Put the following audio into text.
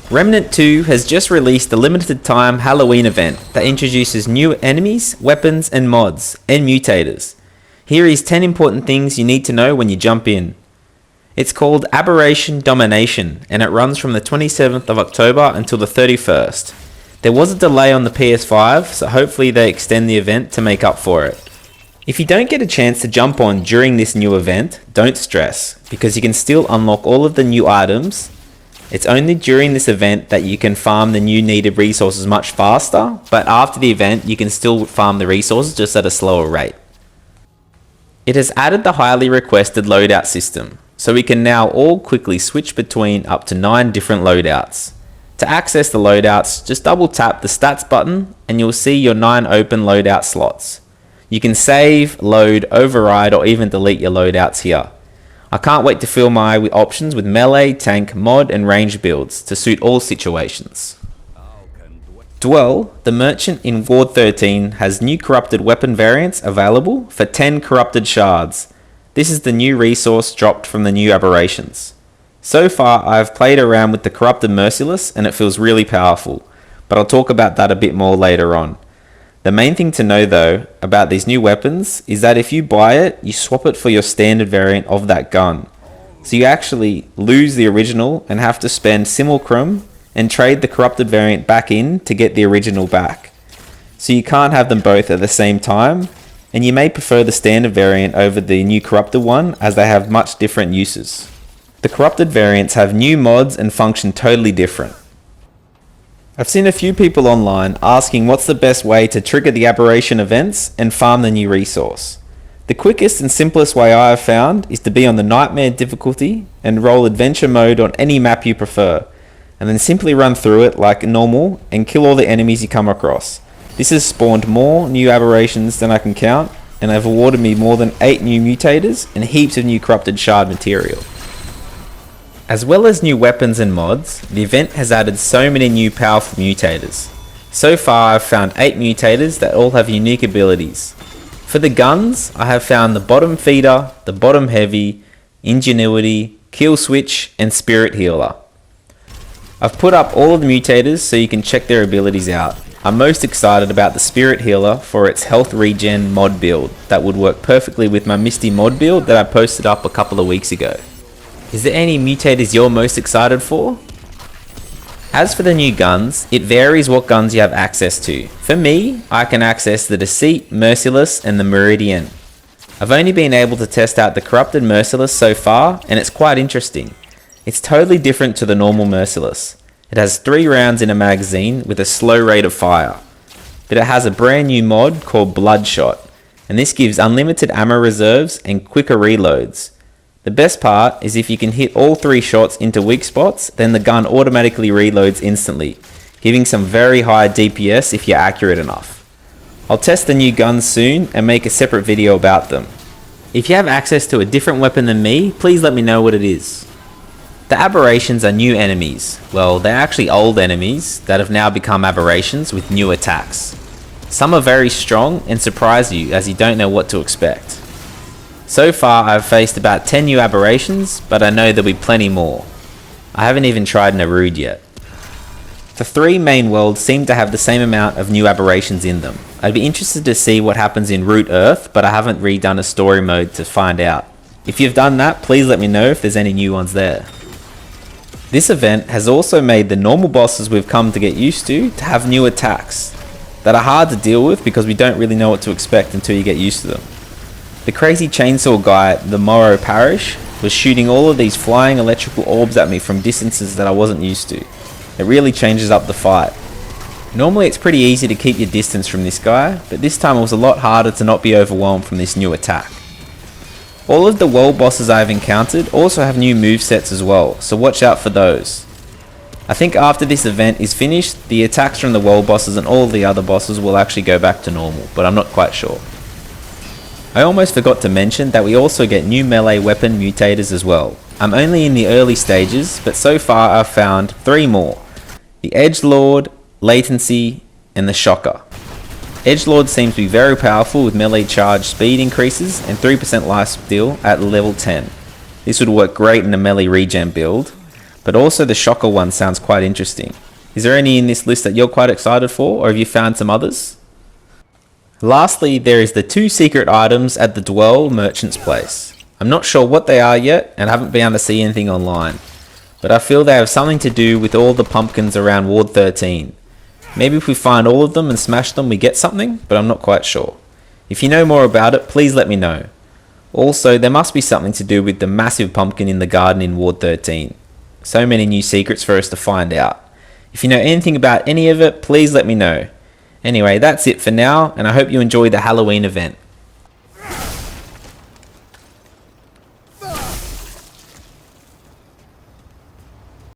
Remnant 2 has just released a limited time Halloween event that introduces new enemies, weapons and mods, and mutators. Here is 10 important things you need to know when you jump in. It's called Aberration Domination and it runs from the 27th of October until the 31st. There was a delay on the PS5, so hopefully they extend the event to make up for it. If you don't get a chance to jump on during this new event, don't stress, because you can still unlock all of the new items. It's only during this event that you can farm the new needed resources much faster, but after the event you can still farm the resources just at a slower rate. It has added the highly requested loadout system, so we can now all quickly switch between up to 9 different loadouts. To access the loadouts, just double tap the stats button and you'll see your 9 open loadout slots. You can save, load, override or even delete your loadouts here. I can't wait to fill my options with melee, tank, mod and range builds to suit all situations. Dwell, the merchant in Ward 13, has new corrupted weapon variants available for 10 corrupted shards. This is the new resource dropped from the new aberrations. So far I have played around with the corrupted merciless and it feels really powerful, but I'll talk about that a bit more later on. The main thing to know though about these new weapons is that if you buy it, you swap it for your standard variant of that gun. So you actually lose the original and have to spend simulacrum and trade the corrupted variant back in to get the original back. So you can't have them both at the same time, and you may prefer the standard variant over the new corrupted one as they have much different uses. The corrupted variants have new mods and function totally different. I've seen a few people online asking what's the best way to trigger the aberration events and farm the new resource. The quickest and simplest way I have found is to be on the nightmare difficulty and roll adventure mode on any map you prefer, and then simply run through it like normal and kill all the enemies you come across. This has spawned more new aberrations than I can count, and have awarded me more than 8 new mutators and heaps of new corrupted shard material. As well as new weapons and mods, the event has added so many new powerful mutators. So far I've found 8 mutators that all have unique abilities. For the guns, I have found the bottom feeder, the bottom heavy, ingenuity, kill switch and spirit healer. I've put up all of the mutators so you can check their abilities out. I'm most excited about the spirit healer for its health regen mod build that would work perfectly with my Misty mod build that I posted up a couple of weeks ago. Is there any mutators you're most excited for? As for the new guns, it varies what guns you have access to. For me, I can access the Deceit, Merciless and the Meridian. I've only been able to test out the Corrupted Merciless so far and it's quite interesting. It's totally different to the normal Merciless. It has 3 rounds in a magazine with a slow rate of fire. But it has a brand new mod called Bloodshot, and this gives unlimited ammo reserves and quicker reloads. The best part is if you can hit all 3 shots into weak spots, then the gun automatically reloads instantly, giving some very high DPS if you're accurate enough. I'll test the new guns soon and make a separate video about them. If you have access to a different weapon than me, please let me know what it is. The aberrations are new enemies. Well, they're actually old enemies that have now become aberrations with new attacks. Some are very strong and surprise you as you don't know what to expect. So far I've faced about 10 new aberrations, but I know there'll be plenty more. I haven't even tried Narud yet. The 3 main worlds seem to have the same amount of new aberrations in them. I'd be interested to see what happens in Root Earth, but I haven't redone a story mode to find out. If you've done that, please let me know if there's any new ones there. This event has also made the normal bosses we've come to get used to have new attacks that are hard to deal with because we don't really know what to expect until you get used to them. The crazy chainsaw guy at the Morrow Parish was shooting all of these flying electrical orbs at me from distances that I wasn't used to. It really changes up the fight. Normally it's pretty easy to keep your distance from this guy, but this time it was a lot harder to not be overwhelmed from this new attack. All of the world bosses I've encountered also have new movesets as well, so watch out for those. I think after this event is finished, the attacks from the world bosses and all the other bosses will actually go back to normal, but I'm not quite sure. I almost forgot to mention that we also get new melee weapon mutators as well. I'm only in the early stages, but so far I've found 3 more. The Edgelord, Latency, and the Shocker. Edgelord seems to be very powerful with melee charge speed increases and 3% life steal at level 10. This would work great in a melee regen build, but also the shocker one sounds quite interesting. Is there any in this list that you're quite excited for, or have you found some others? Lastly, there is the 2 secret items at the Dwell Merchant's Place. I'm not sure what they are yet, and haven't been able to see anything online, but I feel they have something to do with all the pumpkins around Ward 13. Maybe if we find all of them and smash them we get something, but I'm not quite sure. If you know more about it, please let me know. Also, there must be something to do with the massive pumpkin in the garden in Ward 13. So many new secrets for us to find out. If you know anything about any of it, please let me know. Anyway, that's it for now, and I hope you enjoy the Halloween event.